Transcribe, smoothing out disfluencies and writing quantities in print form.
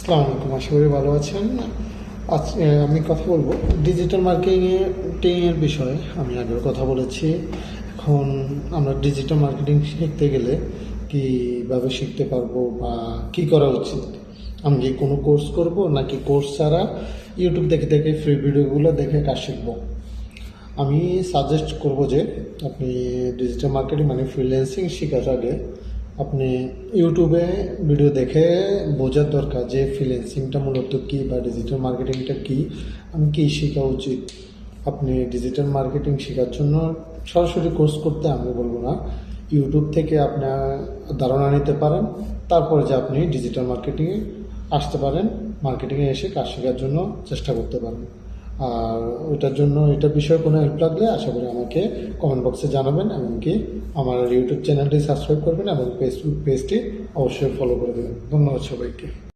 আসসালামু আলাইকুম, আশা করি ভালো আছেন। আজ আমি কথা বলবো ডিজিটাল মার্কেটিংয়ের বিষয়ে। আমি আগেও কথা বলেছি। এখন আমরা ডিজিটাল মার্কেটিং শিখতে গেলে কীভাবে শিখতে পারবো বা কী করা উচিত? আমি কি কোনো কোর্স করব নাকি কোর্স ছাড়া ইউটিউব দেখে দেখে ফ্রি ভিডিওগুলো দেখে কাজ শিখবো? আমি সাজেস্ট করব যে আপনি ডিজিটাল মার্কেটিং মানে ফ্রিল্যান্সিং শেখার আগে আপনি ইউটিউবে ভিডিও দেখে বোঝার দরকার যে ফ্রিল্যান্সিংটা মূলত কী বা ডিজিটাল মার্কেটিংটা কী, আমি কী শেখা উচিত। আপনি ডিজিটাল মার্কেটিং শেখার জন্য সরাসরি কোর্স করতে আমি বলবো না, ইউটিউব থেকে আপনার ধারণা নিতে পারেন, তারপরে যে আপনি ডিজিটাল মার্কেটিংয়ে আসতে পারেন, মার্কেটিংয়ে এসে কাজ শেখার জন্য চেষ্টা করতে পারেন। আর ওইটার জন্য এটার বিষয়ে কোনো হেল্প লাগলে আশা করি আমাকে কমেন্ট বক্সে জানাবেন, এমনকি আমার ইউটিউব চ্যানেলটি সাবস্ক্রাইব করবেন এবং ফেসবুক পেজটি অবশ্যই ফলো করে দেবেন। ধন্যবাদ সবাইকে।